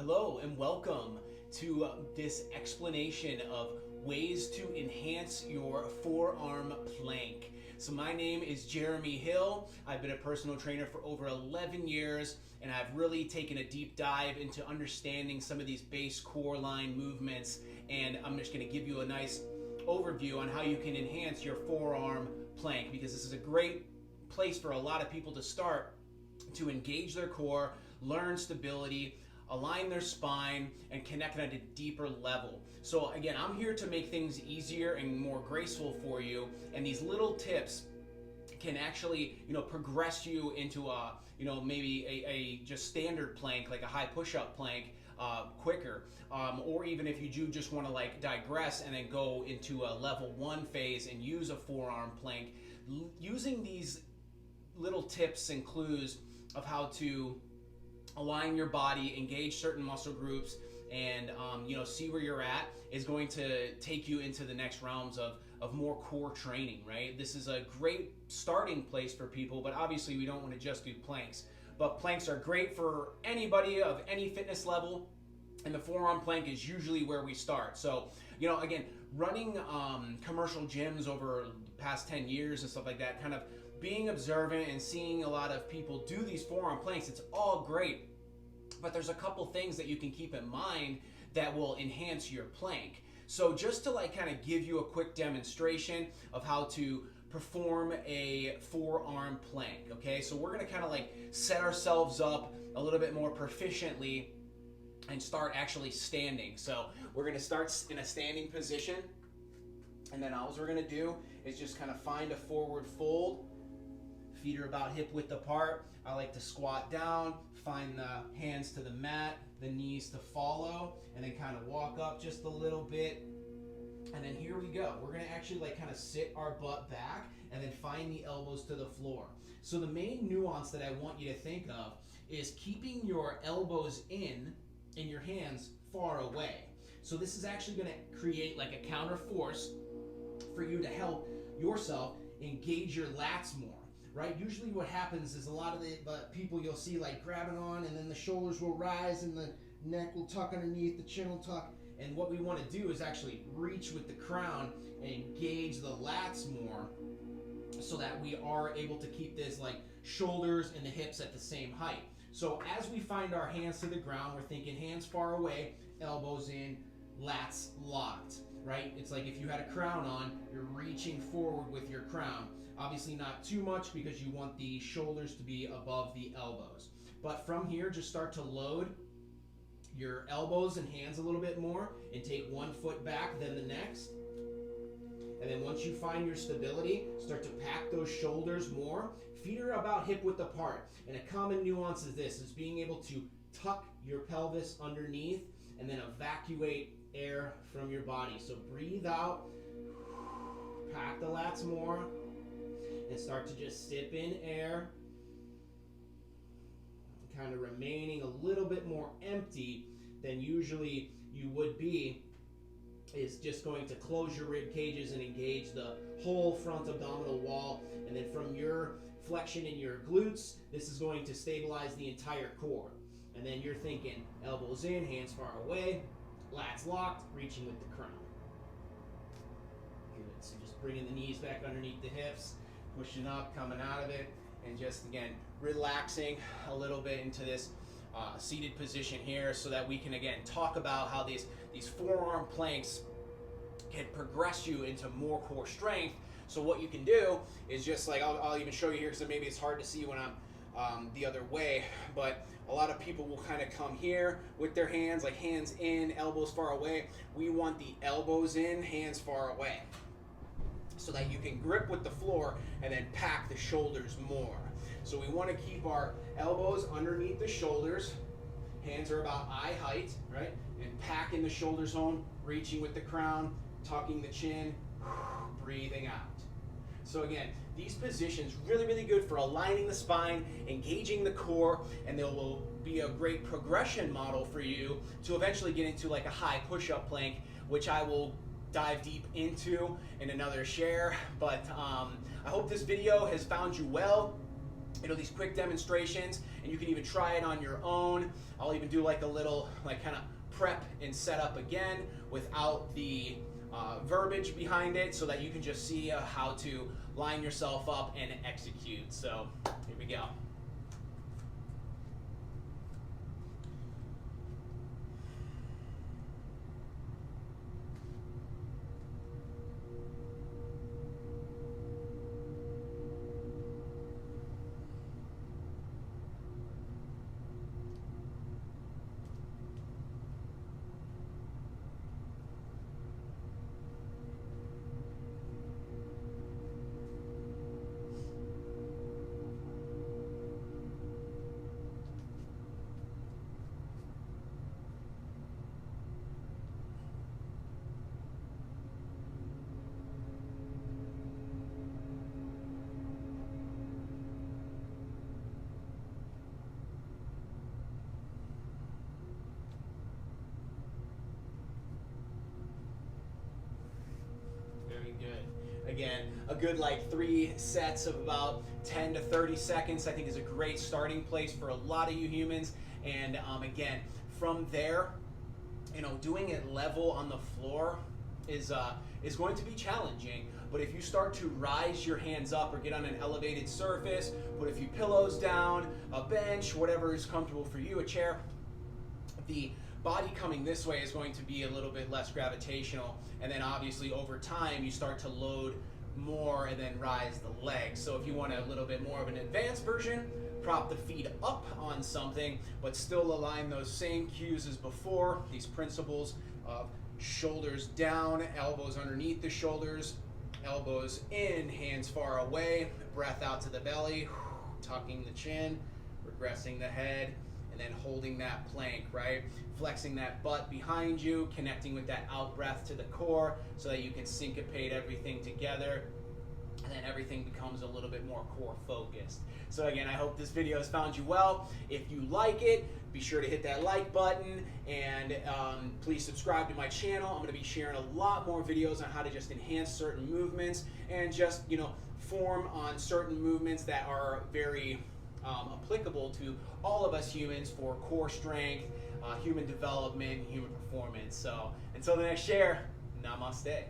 Hello and welcome to this explanation of ways to enhance your forearm plank. So my name is Jeremy Hill. I've been a personal trainer for over 11 years and I've really taken a deep dive into understanding some of these base core line movements, and I'm just going to give you a nice overview on how you can enhance your forearm plank, because this is a great place for a lot of people to start to engage their core, learn stability, align their spine, and connect at a deeper level. So again, I'm here to make things easier and more graceful for you, and these little tips can actually, progress you into a, maybe a just standard plank, like a high push-up plank, quicker, or even if you do just want to like digress and then go into a level 1 phase and use a forearm plank. Using these little tips and clues of how to align your body, engage certain muscle groups, and see where you're at is going to take you into the next realms of more core training, right? This is a great starting place for people, but obviously we don't want to just do planks. But planks are great for anybody of any fitness level, and the forearm plank is usually where we start. So, again, running commercial gyms over the past 10 years and stuff like that, kind of being observant and seeing a lot of people do these forearm planks, it's all great. But there's a couple things that you can keep in mind that will enhance your plank. So just to kind of give you a quick demonstration of how to perform a forearm plank, okay? So we're gonna kind of set ourselves up a little bit more proficiently and start actually standing. So we're gonna start in a standing position, and then all we're gonna do is just kind of find a forward fold. Feet are about hip width apart. I like to squat down, find the hands to the mat, the knees to follow, and then kind of walk up just a little bit. And then here we go. We're gonna actually kind of sit our butt back and then find the elbows to the floor. So the main nuance that I want you to think of is keeping your elbows in and your hands far away. So this is actually gonna create a counter force for you to help yourself engage your lats more. Right? Usually what happens is a lot of the people you'll see grabbing on, and then the shoulders will rise and the neck will tuck underneath, the chin will tuck. And what we want to do is actually reach with the crown and engage the lats more so that we are able to keep this shoulders and the hips at the same height. So as we find our hands to the ground, we're thinking hands far away, elbows in, lats locked, right? It's like if you had a crown on, you're reaching forward with your crown. Obviously not too much because you want the shoulders to be above the elbows. But from here, just start to load your elbows and hands a little bit more and take one foot back, then the next. And then once you find your stability, start to pack those shoulders more. Feet are about hip width apart. And a common nuance is this, is being able to tuck your pelvis underneath and then evacuate air from your body. So breathe out, pack the lats more, and start to just sip in air, kind of remaining a little bit more empty than usually you would be, is just going to close your rib cages and engage the whole front abdominal wall. And then from your flexion in your glutes, this is going to stabilize the entire core. And then you're thinking elbows in, hands far away, lats locked, reaching with the crown. Good. So just bringing the knees back underneath the hips, pushing up, coming out of it, and just again relaxing a little bit into this seated position here, so that we can again talk about how these forearm planks can progress you into more core strength. So what you can do is just I'll even show you here, because maybe it's hard to see when I'm the other way, but a lot of people will kind of come here with their hands, hands in, elbows far away. We want the elbows in, hands far away, so that you can grip with the floor and then pack the shoulders more. So we want to keep our elbows underneath the shoulders, hands are about eye height, right? And packing the shoulders home, reaching with the crown, tucking the chin, breathing out. So again, these positions really, really good for aligning the spine, engaging the core, and they will be a great progression model for you to eventually get into a high push-up plank, which I will dive deep into in another share. But I hope this video has found you well. these quick demonstrations, and you can even try it on your own. I'll even do like a little kind of prep and setup again without the verbiage behind it, so that you can just see how to line yourself up and execute. So here we go. Very good. Again, a good like 3 sets of about 10 to 30 seconds I think is a great starting place for a lot of you humans. And again, from there, doing it level on the floor is going to be challenging. But if you start to rise your hands up or get on an elevated surface, put a few pillows down, a bench, whatever is comfortable for you, a chair, the body coming this way is going to be a little bit less gravitational, and then obviously over time you start to load more and then rise the legs. So if you want a little bit more of an advanced version, prop the feet up on something, but still align those same cues as before, these principles of shoulders down, elbows underneath the shoulders, elbows in, hands far away, breath out to the belly, tucking the chin, regressing the head, and then holding that plank, right? Flexing that butt behind you, connecting with that out breath to the core so that you can syncopate everything together, and then everything becomes a little bit more core focused. So again, I hope this video has found you well. If you like it, be sure to hit that like button, and please subscribe to my channel. I'm going to be sharing a lot more videos on how to just enhance certain movements and just form on certain movements that are very applicable to all of us humans for core strength, human development, human performance. So until the next share, namaste.